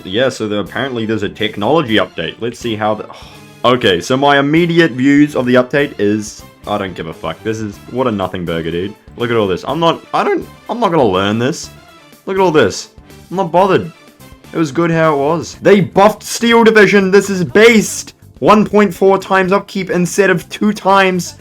Yeah, so apparently there's a technology update. Let's see how the... Okay, so my immediate views of the update is... I don't give a fuck. This is... What a nothing burger, dude. Look at all this. I'm not gonna learn this. Look at all this. I'm not bothered. It was good how it was. They buffed Steel Division. This is based 1.4 times upkeep instead of 2 times.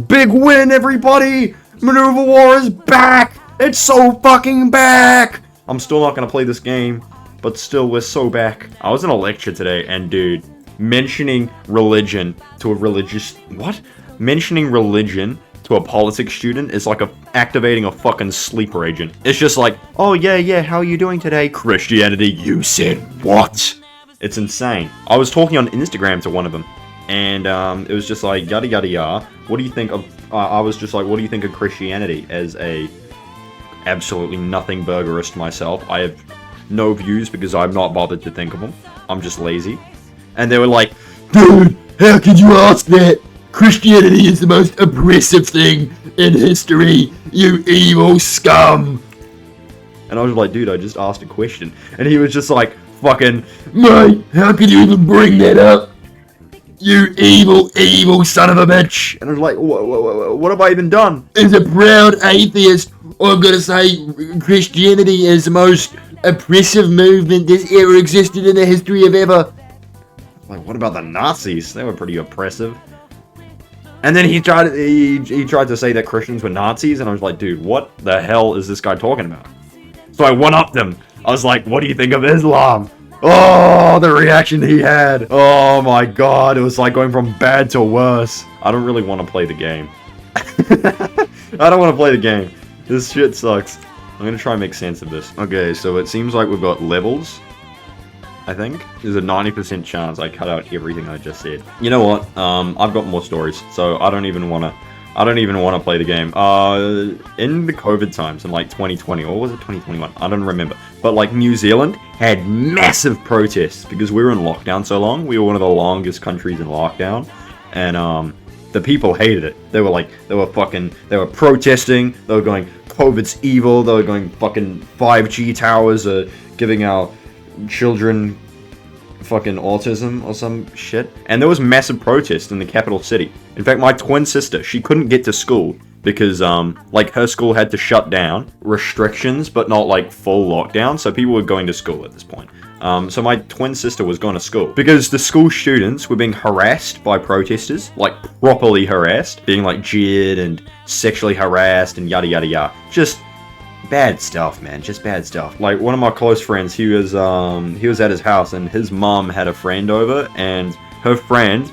Big win, everybody! Maneuver War is back! It's so fucking back! I'm still not gonna play this game, but still, we're so back. I was in a lecture today, and dude, mentioning religion to a religious... What? Mentioning religion to a politics student is like activating a fucking sleeper agent. It's just like, oh yeah, how are you doing today? Christianity, you said what? It's insane. I was talking on Instagram to one of them, and it was just like, yada yada yada. What do you think of... I was just like, what do you think of Christianity? As a absolutely nothing burgerist myself, I have no views because I'm not bothered to think of them. I'm just lazy. And they were like, dude, how could you ask that? Christianity is the most oppressive thing in history, you evil scum. And I was like, dude, I just asked a question. And he was just like, fucking, mate, how could you even bring that up? You evil son of a bitch. And I was like, what have I even done? As a proud atheist, I'm gonna say Christianity is the most oppressive movement that's ever existed in the history of ever. Like, what about the Nazis? They were pretty oppressive. And then he tried to say that Christians were Nazis, and I was like, dude, what the hell is this guy talking about? So I one-upped him. I was like, what do you think of Islam? Oh, the reaction he had. Oh my god, it was like going from bad to worse. I don't really want to play the game. I don't want to play the game. This shit sucks. I'm gonna try and make sense of this. Okay, so it seems like we've got levels. I think there's a 90% chance I cut out everything I just said. You know what? I've got more stories, so I don't even wanna play the game. In the COVID times, in like 2020, or was it 2021? I don't remember. But like New Zealand had massive protests because we were in lockdown so long. We were one of the longest countries in lockdown, and the people hated it. They were protesting. They were going, COVID's evil. They were going, fucking 5G towers are giving our children fucking autism or some shit. And there was massive protests in the capital city. In fact, my twin sister, she couldn't get to school because like her school had to shut down, restrictions but not like full lockdown, so people were going to school at this point. So my twin sister was going to school because the school students were being harassed by protesters, like properly harassed, being like jeered and sexually harassed and yada yada yada. Just bad stuff, man. Just bad stuff. Like, one of my close friends, he was at his house, and his mom had a friend over, and her friend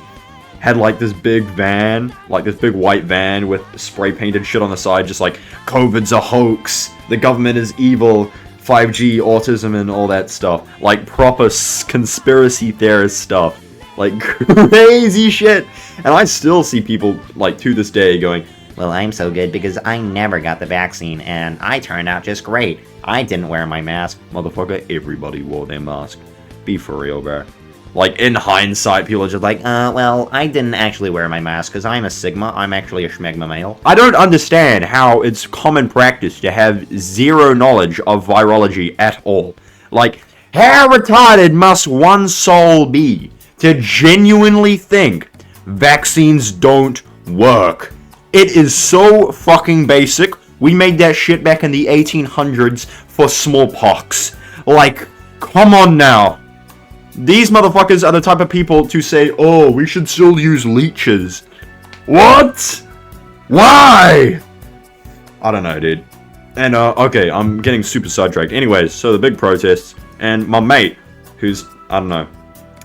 had like this big van, like this big white van with spray painted shit on the side, just like, COVID's a hoax, the government is evil, 5G, autism, and all that stuff. Like, proper conspiracy theorist stuff. Like, crazy shit. And I still see people, like, to this day going, well, I'm so good because I never got the vaccine, and I turned out just great. I didn't wear my mask. Motherfucker, everybody wore their mask. Be for real, bro. Like, in hindsight, people are just like, well, I didn't actually wear my mask because I'm a Sigma. I'm actually a schmegma male. I don't understand how it's common practice to have zero knowledge of virology at all. Like, how retarded must one soul be to genuinely think vaccines don't work? It is so fucking basic. We made that shit back in the 1800s for smallpox. Like, come on now. These motherfuckers are the type of people to say, oh, we should still use leeches. What? Why? I don't know, dude. And, okay, I'm getting super sidetracked. Anyways, so the big protests, and my mate, who's, I don't know,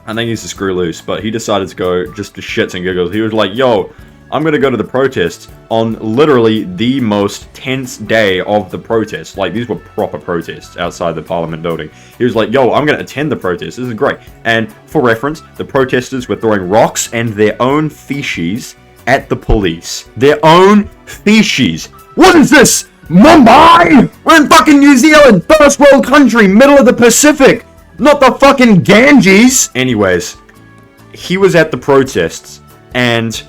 I think he's a screw loose, but he decided to go just to shits and giggles. He was like, yo, I'm gonna go to the protests on literally the most tense day of the protest. Like, these were proper protests outside the Parliament building. He was like, yo, I'm gonna attend the protest. This is great. And for reference, the protesters were throwing rocks and their own feces at the police. Their own feces. What is this? Mumbai? We're in fucking New Zealand, first world country, middle of the Pacific, not the fucking Ganges. Anyways, he was at the protests, and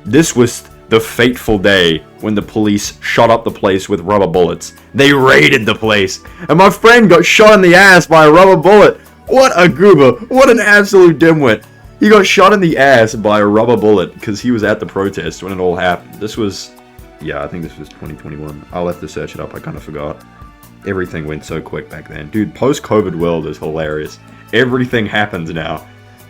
this was the fateful day when the police shot up the place with rubber bullets. They raided the place, and my friend got shot in the ass by a rubber bullet. What a goober. What an absolute dimwit. He got shot in the ass by a rubber bullet because he was at the protest when it all happened. This was, yeah, I think this was 2021. I'll have to search it up. I kind of forgot. Everything went so quick back then. Dude, post-COVID world is hilarious. Everything happens now.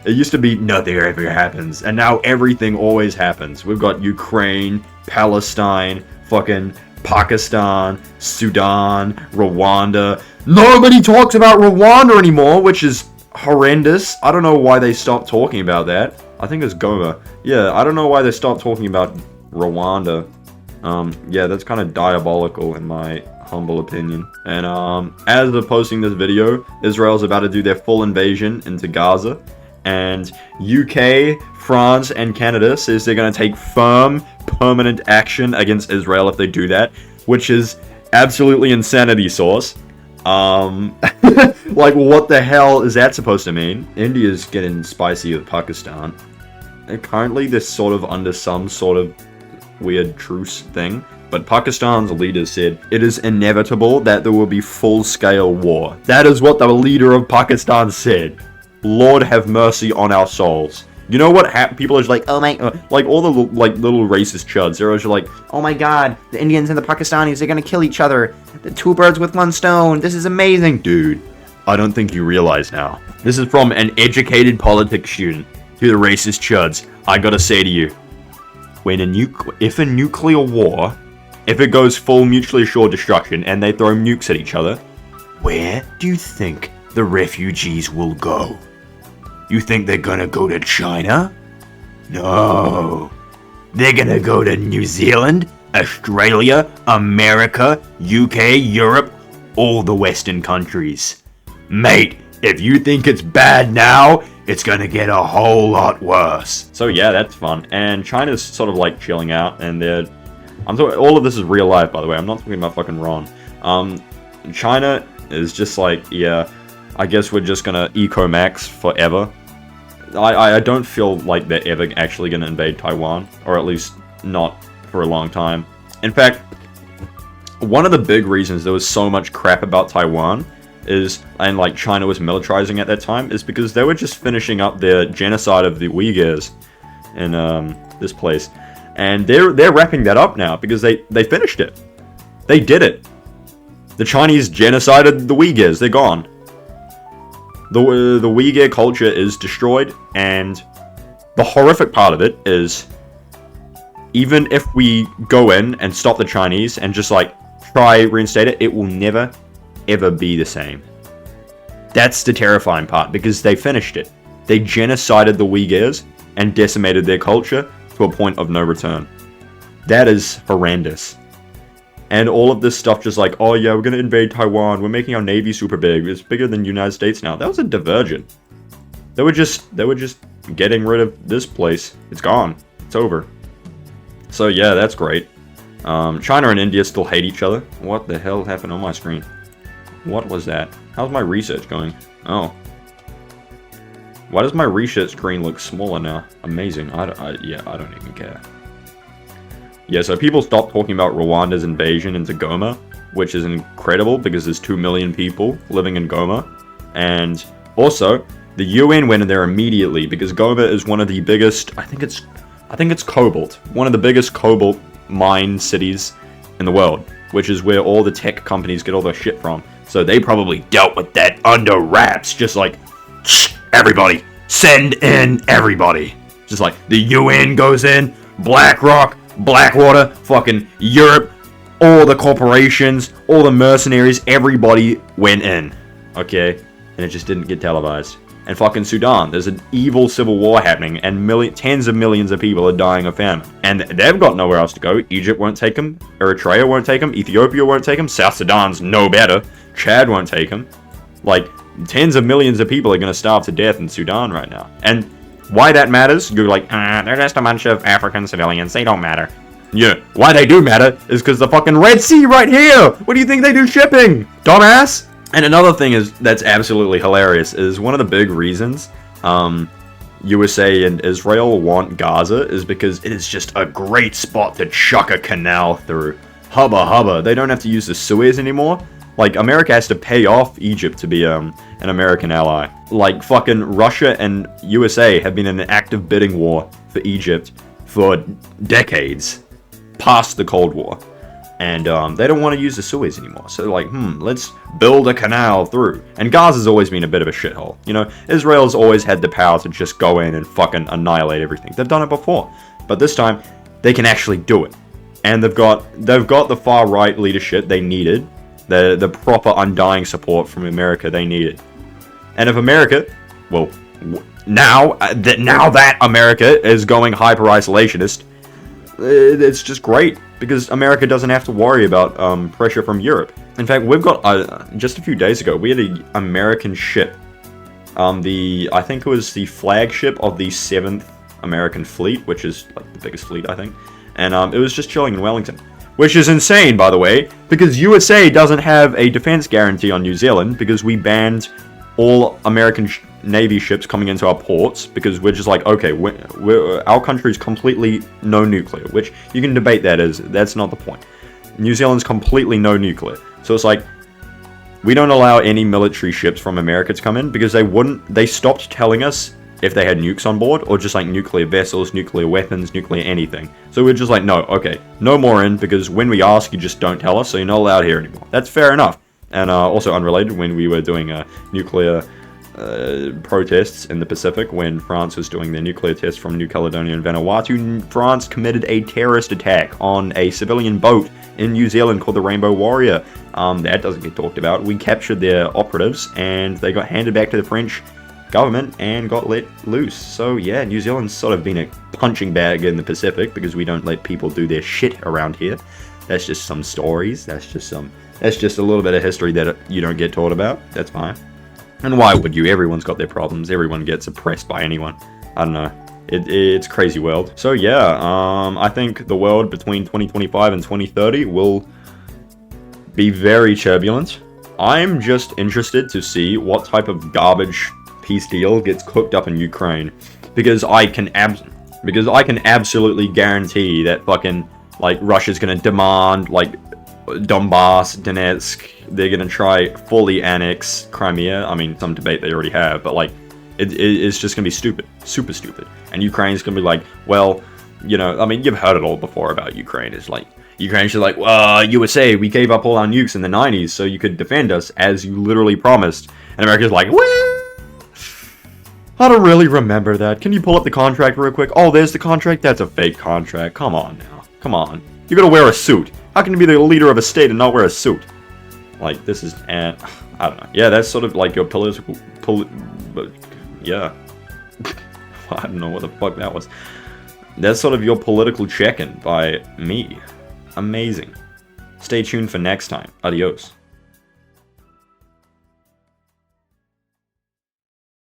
It used to be nothing ever happens, and now everything always happens. We've got Ukraine, Palestine, fucking Pakistan, Sudan, Rwanda. Nobody talks about Rwanda anymore, which is horrendous. I don't know why they stopped talking about that. I think it's Goma. Yeah, I don't know why they stopped talking about Rwanda. Yeah, that's kind of diabolical in my humble opinion. And as of posting this video, Israel's about to do their full invasion into Gaza. And UK, France, and Canada says they're going to take firm, permanent action against Israel if they do that, which is absolutely insanity sauce. Like, what the hell is that supposed to mean? India's getting spicy with Pakistan. And currently, they're sort of under some sort of weird truce thing. But Pakistan's leader said, it is inevitable that there will be full-scale war. That is what the leader of Pakistan said. Lord have mercy on our souls. You know what people are just like, oh my, like all the like little racist chuds, they're just like, oh my god, the Indians and the Pakistanis, they're gonna kill each other. The two birds with one stone, this is amazing. Dude, I don't think you realize now. This is from an educated politics student to the racist chuds. I gotta say to you, if a nuclear war, if it goes full mutually assured destruction and they throw nukes at each other, where do you think the refugees will go? You think they're gonna go to China? No. They're gonna go to New Zealand, Australia, America, UK, Europe, all the Western countries. Mate, if you think it's bad now, it's gonna get a whole lot worse. So yeah, that's fun. And China's sort of like chilling out, and all of this is real life, by the way. I'm not talking about fucking Ron. China is just like, yeah, I guess we're just gonna eco-max forever. I don't feel like they're ever actually gonna invade Taiwan, or at least not for a long time. In fact, one of the big reasons there was so much crap about Taiwan and like China was militarizing at that time, is because they were just finishing up their genocide of the Uyghurs in this place. And they're wrapping that up now because they finished it. They did it. The Chinese genocided the Uyghurs. They're gone. The Uyghur culture is destroyed, and the horrific part of it is, even if we go in and stop the Chinese and just like try reinstate it, it will never ever be the same. That's the terrifying part, because they finished it. They genocided the Uyghurs and decimated their culture to a point of no return. That is horrendous. And all of this stuff just like, oh yeah, we're gonna invade Taiwan, we're making our navy super big, it's bigger than the United States now. That was a diversion. They were just getting rid of this place. It's gone. It's over. So yeah, that's great. China and India still hate each other. What the hell happened on my screen? What was that? How's my research going? Oh. Why does my research screen look smaller now? Amazing. I don't even care. Yeah, so people stopped talking about Rwanda's invasion into Goma, which is incredible because there's 2 million people living in Goma. And also, the UN went in there immediately because Goma is one of the biggest, I think it's cobalt, one of the biggest cobalt mine cities in the world, which is where all the tech companies get all their shit from. So they probably dealt with that under wraps, just like, shh, everybody, send in everybody. Just like, the UN goes in, BlackRock, Blackwater, fucking Europe, all the corporations, all the mercenaries, everybody went in, okay? And it just didn't get televised. And fucking Sudan, there's an evil civil war happening, and tens of millions of people are dying of famine. And they've got nowhere else to go. Egypt won't take them, Eritrea won't take them, Ethiopia won't take them, South Sudan's no better, Chad won't take them. Like, tens of millions of people are gonna starve to death in Sudan right now. And why that matters? You're like, they're just a bunch of African civilians, they don't matter. Yeah, why they do matter is because the fucking Red Sea right here! What do you think they do shipping, dumbass? And another thing that's absolutely hilarious is one of the big reasons USA and Israel want Gaza is because it is just a great spot to chuck a canal through. Hubba hubba, they don't have to use the Suez anymore. Like, America has to pay off Egypt to be an American ally. Like, fucking Russia and USA have been in an active bidding war for Egypt for decades, past the Cold War. And they don't want to use the Suez anymore. So they're like, let's build a canal through. And Gaza's always been a bit of a shithole. You know, Israel's always had the power to just go in and fucking annihilate everything. They've done it before. But this time, they can actually do it. And they've got the far right leadership they needed. The proper undying support from America they needed. And if America, well, now that America is going hyper-isolationist, it's just great. Because America doesn't have to worry about pressure from Europe. In fact, we've got, just a few days ago, we had an American ship. I think it was the flagship of the 7th American Fleet, which is like the biggest fleet, I think. And it was just chilling in Wellington. Which is insane, by the way, because USA doesn't have a defense guarantee on New Zealand, because we banned all American Navy ships coming into our ports, because we're just like, okay, our country's completely no nuclear, which you can debate that's not the point. New Zealand's completely no nuclear. So it's like, we don't allow any military ships from America to come in, because they stopped telling us if they had nukes on board, or just like nuclear vessels, nuclear weapons, nuclear anything. So we're just like, no, okay, no more in, because when we ask, you just don't tell us, so you're not allowed here anymore. That's fair enough. And also unrelated, when we were doing nuclear protests in the Pacific, when France was doing their nuclear tests from New Caledonia and Vanuatu, France committed a terrorist attack on a civilian boat in New Zealand called the Rainbow Warrior. That doesn't get talked about. We captured their operatives, and they got handed back to the French government and got let loose. So yeah, New Zealand's sort of been a punching bag in the Pacific, because we don't let people do their shit around here. That's just some stories. That's just a little bit of history that you don't get taught about. That's fine. And why would you? Everyone's got their problems. Everyone gets oppressed by anyone. I don't know. It's a crazy world. So yeah, I think the world between 2025 and 2030 will be very turbulent. I'm just interested to see what type of garbage peace deal gets cooked up in Ukraine, because I can absolutely guarantee that fucking like Russia's gonna demand like Donbass, Donetsk. They're gonna try fully annex Crimea. I mean, some debate they already have, but like it's just gonna be stupid, super stupid. And Ukraine's gonna be like, well, you know, I mean, you've heard it all before about Ukraine. It's like Ukraine's just like, well, USA, we gave up all our nukes in the 90s so you could defend us, as you literally promised. And America's like, well, I don't really remember that. Can you pull up the contract real quick? Oh, there's the contract. That's a fake contract. Come on now. Come on. You gotta wear a suit. How can you be the leader of a state and not wear a suit? Like, this is, I don't know. Yeah, that's sort of like your political, yeah. I don't know what the fuck that was. That's sort of your political check-in by me. Amazing. Stay tuned for next time. Adios.